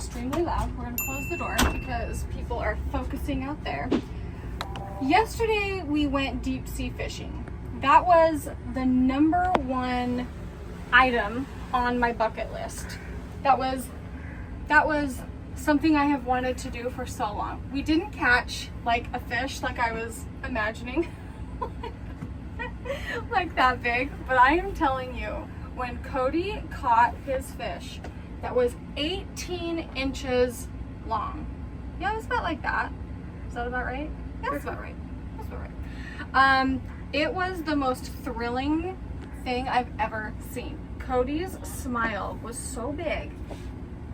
extremely loud. We're gonna close the door because people are focusing out there. Yesterday we went deep sea fishing. That was the number one item on my bucket list. That was something I have wanted to do for so long. We didn't catch like a fish like I was imagining, like that big, but I am telling you, when Cody caught his fish that was 18 inches long. Yeah, it was about like that. Is that about right? Yeah, that's about right. That's about right. It was the most thrilling thing I've ever seen. Cody's smile was so big.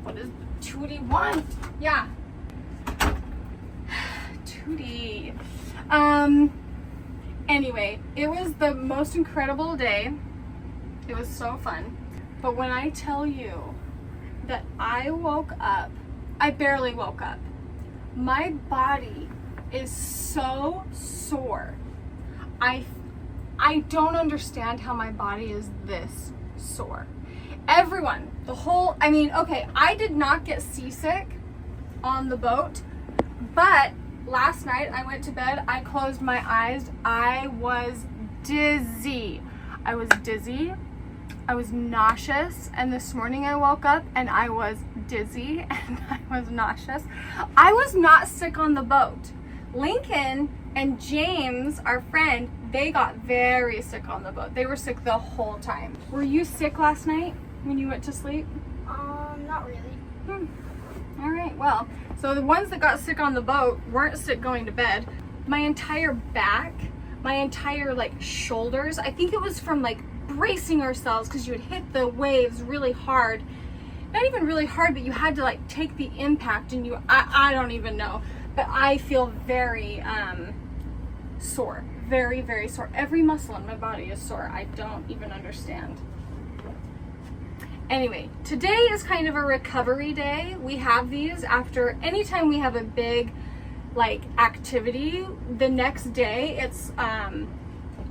What does Tootie want? Yeah. Tootie. Anyway, it was the most incredible day. It was so fun. But when I tell you that I woke up, I barely woke up. My body is so sore. I don't understand how my body is this sore. Everyone, okay, I did not get seasick on the boat, but last night I went to bed, I closed my eyes, I was dizzy. I was nauseous, and this morning I woke up and I was dizzy and I was nauseous. I was not sick on the boat. Lincoln and James, our friend, they got very sick on the boat. They were sick the whole time. Were you sick last night when you went to sleep? Not really. All right, well, so the ones that got sick on the boat weren't sick going to bed. My entire back, my entire shoulders, I think it was from bracing ourselves because you would hit the waves really hard. Not even really hard, but you had to take the impact, and I don't even know. But I feel very sore, very, very sore. Every muscle in my body is sore. I don't even understand. Anyway, today is kind of a recovery day. We have these after anytime we have a big activity. The next day,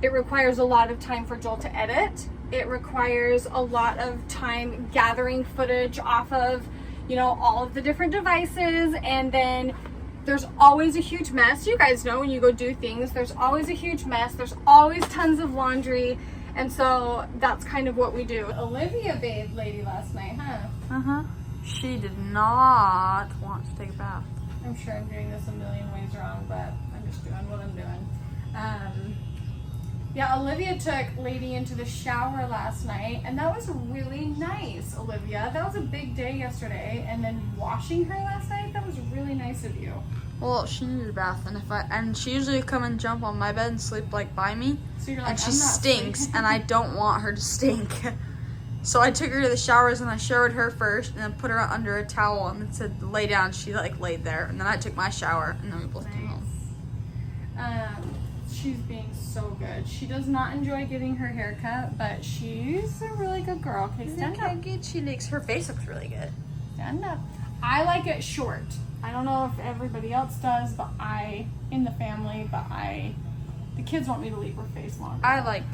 it requires a lot of time for Joel to edit. It requires a lot of time gathering footage off of, all of the different devices, and then there's always a huge mess. You guys know when you go do things, there's always a huge mess. There's always tons of laundry. And so that's kind of what we do. Olivia bathed lady last night, huh? Uh-huh. She did not want to take a bath. I'm sure I'm doing this a million ways wrong, but I'm just doing what I'm doing. Yeah, Olivia took Lady into the shower last night, and that was really nice, Olivia. That was a big day yesterday, and then washing her last night, that was really nice of you. Well, she needed a bath, and she usually come and jump on my bed and sleep by me. So you're and she stinks, and I don't want her to stink. So I took her to the showers, and I showered her first, and then put her under a towel, and then said lay down. She laid there, and then I took my shower, and then we both came home. She's being so good. She does not enjoy getting her hair cut, but she's a really good girl. Okay, stand up. Good she looks. Her face looks really good. Stand up. I like it short. I don't know if everybody else does, but in the family, the kids want me to leave her face longer. I like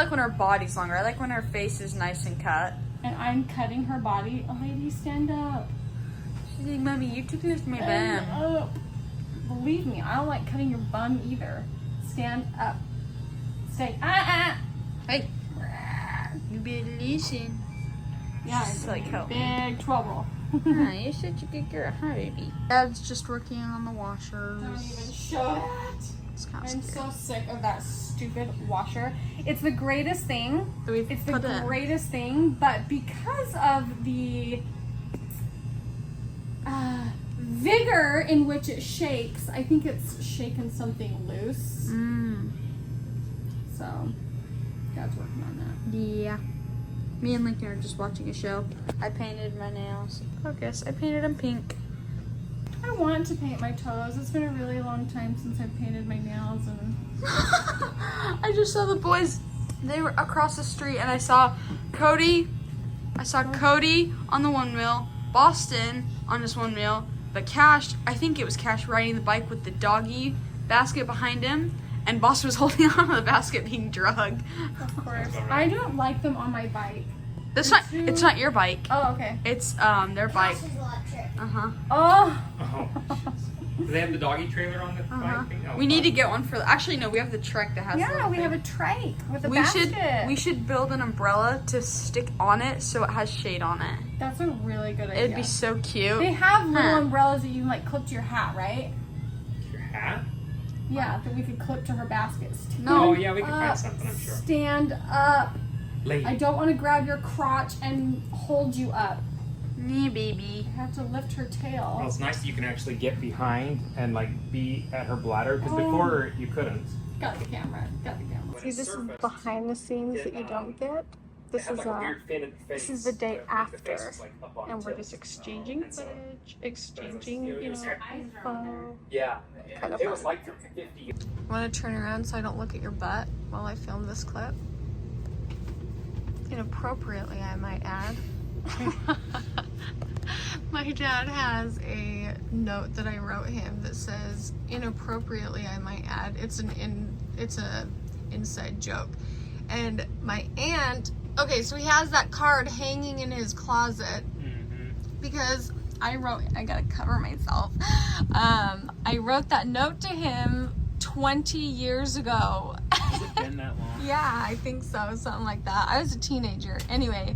when her body's longer. I like when her face is nice and cut. And I'm cutting her body. Oh, lady, stand up. She's like, Mommy, you took this to my bum. Believe me, I don't like cutting your bum either. Stand up. Stay. Hey. You better listen. Yeah, it's help. Big trouble. You're such a good girl, huh, baby? Dad's just working on the washers. Don't even show that. I'm so sick of that stupid washer. It's the greatest thing. It's the greatest thing, but because of the vigor in which it shakes, I think it's shaken something loose. So, Dad's working on that. Yeah. Me and Lincoln are just watching a show. I painted my nails. Focus. I painted them pink. I want to paint my toes. It's been a really long time since I've painted my nails, and I just saw the boys. They were across the street, and I saw Cody. I saw Cody on the one wheel, Boston on his one wheel, but Cash, I think it was Cash riding the bike with the doggy basket behind him, and Boston was holding on to the basket being drugged. Of course. I don't like them on my bike. It's not your bike. Oh, okay. It's their bike. Oh. Oh. Do they have the doggy trailer on the bike thing? Oh, We need to get one for. Actually, no. We have the trek that has. Yeah, the we thing. have a trike with a basket. We should build an umbrella to stick on it so it has shade on it. That's a really good idea. It'd be so cute. They have little umbrellas that you can like clip to your hat, right? Your hat? Yeah, that we could clip to her baskets. No. Oh, yeah, we can find something, I'm sure. Stand up. Lady. I don't want to grab your crotch and hold you up. Me, baby. I have to lift her tail. Well, it's nice that you can actually get behind and like be at her bladder because before you couldn't. Got the camera. See, this is behind the scenes that you don't get. This is the day after, and we're just exchanging footage, exchanging, info. Yeah, Kind of it was fun. like 50. I want to turn around so I don't look at your butt while I film this clip. Inappropriately, I might add. My dad has a note that I wrote him that says, inappropriately, I might add. It's a inside joke. And my aunt, okay, so he has that card hanging in his closet because I gotta cover myself. I wrote that note to him 20 years ago. Has it been that long? Yeah, I think so, something like that. I was a teenager. Anyway,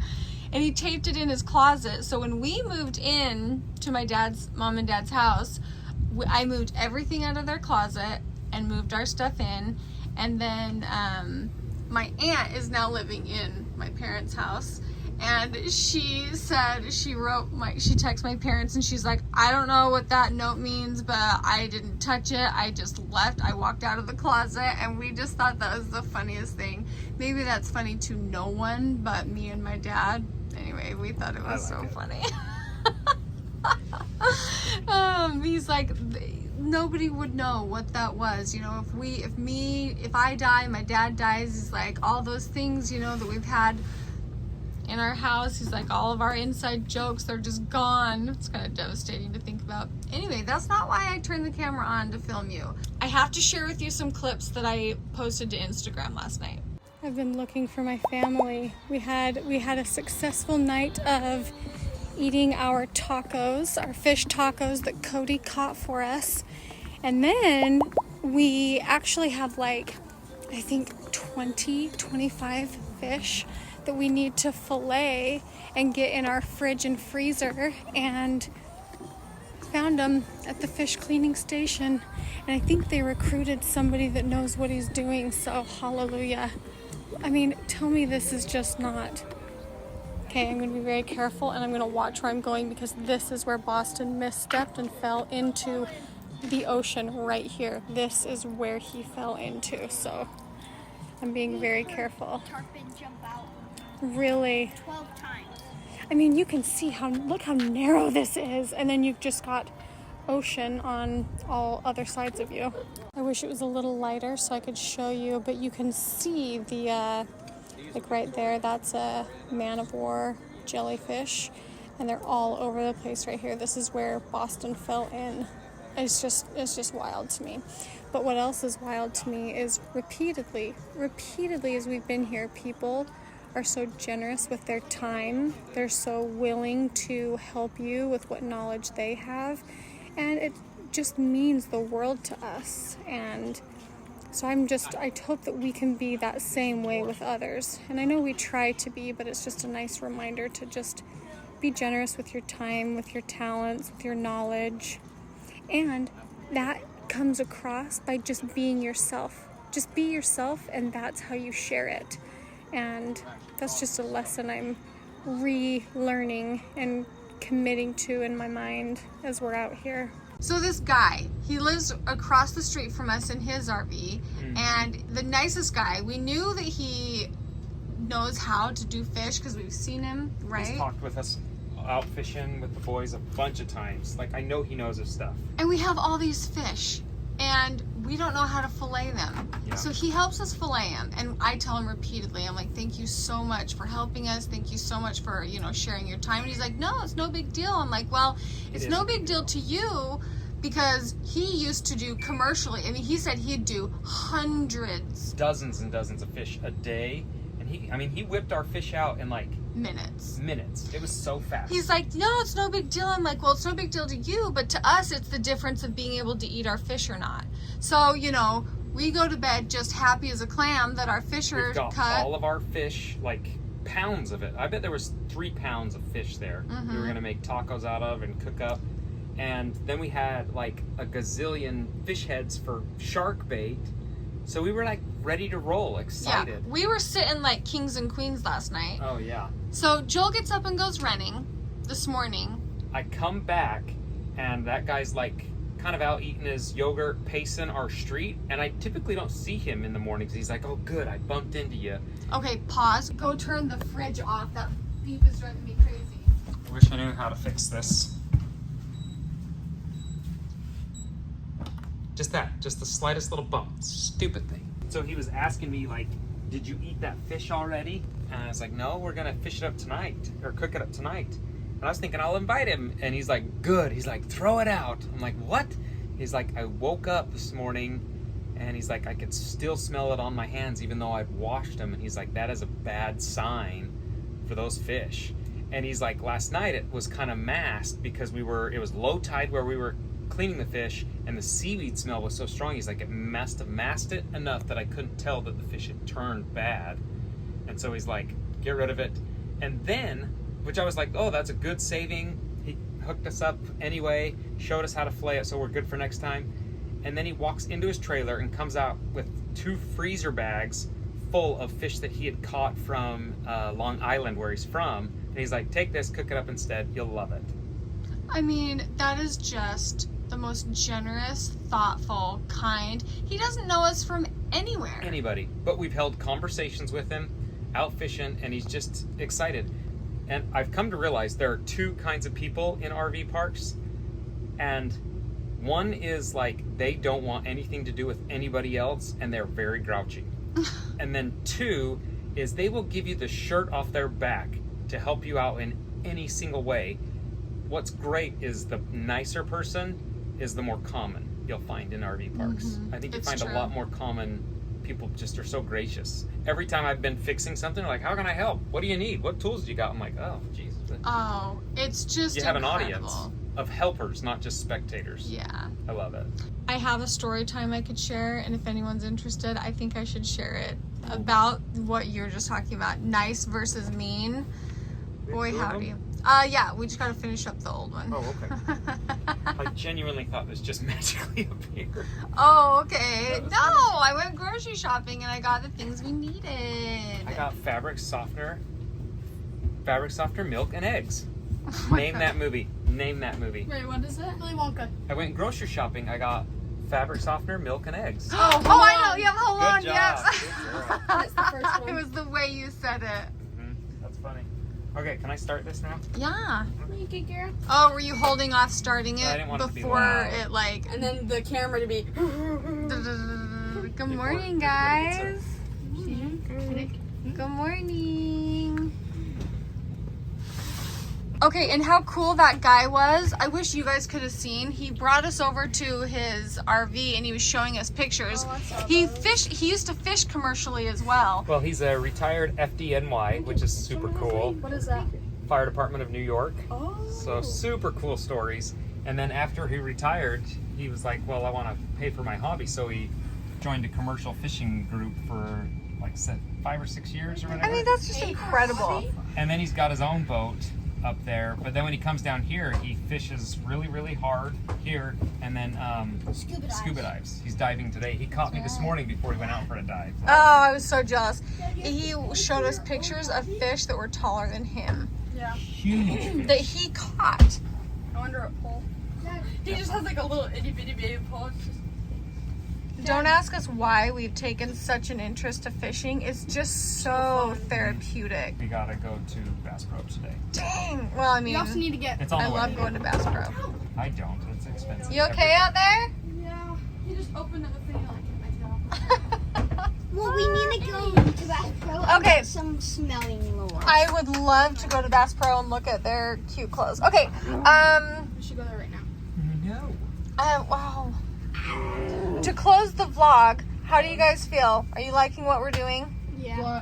and he taped it in his closet. So when we moved in to my mom and dad's house, I moved everything out of their closet and moved our stuff in. And then my aunt is now living in my parents' house. And she said, she texted my parents and she's like, I don't know what that note means, but I didn't touch it. I just left. I walked out of the closet, and we just thought that was the funniest thing. Maybe that's funny to no one but me and my dad. Anyway, we thought it was so funny. He's like, nobody would know what that was. If I die, my dad dies. He's like, all those things, that we've had in our house. He's like, all of our inside jokes, they're just gone. It's kind of devastating to think about. Anyway, that's not why I turned the camera on to film you. I have to share with you some clips that I posted to Instagram last night. I've been looking for my family. We had a successful night of eating our tacos, our fish tacos that Cody caught for us. And then we actually have I think 25 fish that we need to fillet and get in our fridge and freezer, and found them at the fish cleaning station. And I think they recruited somebody that knows what he's doing, so hallelujah. I mean, tell me this is just not. Okay, I'm going to be very careful, and I'm going to watch where I'm going, because this is where Boston misstepped and fell into the ocean right here. This is where he fell into, so I'm being very careful. Tarpon jump out Really? 12 times. I mean, you can see look how narrow this is, and then you've just got ocean on all other sides of you. I wish it was a little lighter so I could show you, but you can see the, right there, that's a man-of-war jellyfish, and they're all over the place right here. This is where Boston fell in. It's just wild to me. But what else is wild to me is repeatedly as we've been here, people are so generous with their time. They're so willing to help you with what knowledge they have, and it just means the world to us. And so I hope that we can be that same way with others. And I know we try to be, but it's just a nice reminder to just be generous with your time, with your talents, with your knowledge. And that comes across by just being yourself. Just be yourself, and that's how you share it. And that's just a lesson I'm relearning and committing to in my mind as we're out here. So this guy, he lives across the street from us in his RV, and the nicest guy. We knew that he knows how to do fish because we've seen him, right? He's talked with us out fishing with the boys a bunch of times. I know he knows his stuff. And we have all these fish, and we don't know how to fillet them. Yeah. So he helps us fillet them, and I tell him repeatedly, I'm like, thank you so much for helping us. Thank you so much for, sharing your time. And he's like, no, it's no big deal. I'm like, well, it's no big deal to you because he used to do commercially. I mean, he said he'd do hundreds. Dozens and dozens of fish a day. And he whipped our fish out in minutes. Minutes. It was so fast. He's like, no, it's no big deal. I'm like, well, it's no big deal to you, but to us, it's the difference of being able to eat our fish or not. So, you know, we go to bed just happy as a clam that our fish are We've got cut. all of our fish, like pounds of it. I bet there was 3 pounds of fish there. We were gonna make tacos out of and cook up. And then we had like a gazillion fish heads for shark bait. So we were like ready to roll, excited. Yeah, we were sitting like kings and queens last night. Oh yeah. So Joel gets up and goes running this morning. I come back and that guy's like kind of out eating his yogurt, pacing our street, and I typically don't see him in the mornings. He's like, oh good, I bumped into you. Okay, pause. Go turn the fridge off. That beep is driving me crazy. I wish I knew how to fix this. Just the slightest little bump. Stupid thing. So he was asking me like, did you eat that fish already? And I was like, no, we're gonna fish it up tonight, or cook it up tonight. And I was thinking I'll invite him, and he's like, good. He's like, throw it out. I'm like, what? He's like, I woke up this morning, and he's like, I could still smell it on my hands even though I've washed them. And he's like, that is a bad sign for those fish. And he's like, last night it was kind of masked because it was low tide where we were cleaning the fish, and the seaweed smell was so strong. He's like, it must have masked it enough that I couldn't tell that the fish had turned bad. And so he's like, get rid of it. And then, which I was like, oh, that's a good saving. He hooked us up anyway, showed us how to fillet it, so we're good for next time. And then he walks into his trailer and comes out with 2 freezer bags full of fish that he had caught from Long Island, where he's from. And he's like, take this, cook it up instead. You'll love it. I mean, that is just the most generous, thoughtful, kind. He doesn't know us from anywhere. Anybody. But we've held conversations with him, out fishing, and he's just excited. And I've come to realize there are 2 kinds of people in RV parks. And one is like, they don't want anything to do with anybody else, and they're very grouchy. And then 2 is they will give you the shirt off their back to help you out in any single way. What's great is the nicer person is the more common you'll find in RV parks. I think you find a lot more common people just are so gracious. Every time I've been fixing something, like, how can I help? What do you need? What tools do you got? I'm like, oh, Jesus. Oh, it's just You have an incredible. audience of helpers, not just spectators. Yeah. I love it. I have a story time I could share, and if anyone's interested, I think I should share it about what you're just talking about, nice versus mean. Boy, howdy. Yeah, we just gotta finish up the old one. Oh, okay. I genuinely thought this just magically appeared. Oh, okay. No, I went grocery shopping and I got the things we needed. I got fabric softener, milk, and eggs. Oh Name that movie. Name that movie. Wait, what is it? Willy Wonka. I went grocery shopping. I got fabric softener, milk, and eggs. Oh, I know. Yep, hold on. Good job. Yep. Good girl. That's the first one. It was the way you said it. That's funny. Okay, can I start this now? Yeah. You good, girl? Oh, were you holding off starting it I didn't want it to be before loud. it like? And then the camera to be. Good morning, guys. Good morning. Okay, and how cool that guy was. I wish you guys could have seen. He brought us over to his RV and he was showing us pictures. He used to fish commercially as well. Well, he's a retired FDNY, which is super cool. What is that? Fire Department of New York. Oh. So super cool stories. And then after he retired, he was like, well, I want to pay for my hobby. So he joined a commercial fishing group for like 5 or 6 years or whatever. I mean, that's just incredible. And then he's got his own boat up there. But then when he comes down here, he fishes really, really hard here. And then scuba dives. He's diving today. He caught me this morning before he went out for a dive. Oh, I was so jealous. He showed us pictures of fish that were taller than him Yeah. Huge fish. that he caught. I wonder what pole. He just has like a little itty bitty baby pole. It's just... Don't ask us why we've taken such an interest to fishing. It's just so therapeutic. We gotta go to Bass Pro today. Dang. Well, I mean, You also need to get. It's on I the way. love going to Bass Pro. I don't. It's expensive. You okay out there? Yeah. He just opened up the thing like. Well, we need to go to Bass Pro and Okay. get some smelling lures. I would love to go to Bass Pro and look at their cute clothes. Okay. We should go there right now. No. Wow. To close the vlog, how do you guys feel? Are you liking what we're doing? Yeah.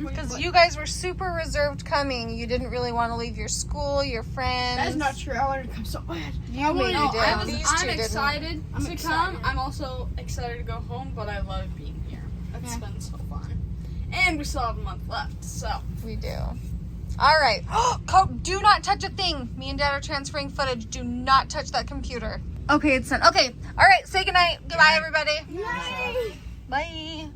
Because you guys were super reserved coming. You didn't really want to leave your school, your friends. That's not true. I wanted to come so bad. You maybe did. I'm These two didn't. excited I'm to excited. come. I'm also excited to go home, but I love being here. It's been so fun. And we still have a month left, so. We do. All right. Do not touch a thing. Me and Dad are transferring footage. Do not touch that computer. Okay, it's done. Okay. All right. Say goodnight. Goodbye, everybody. Yay! Bye.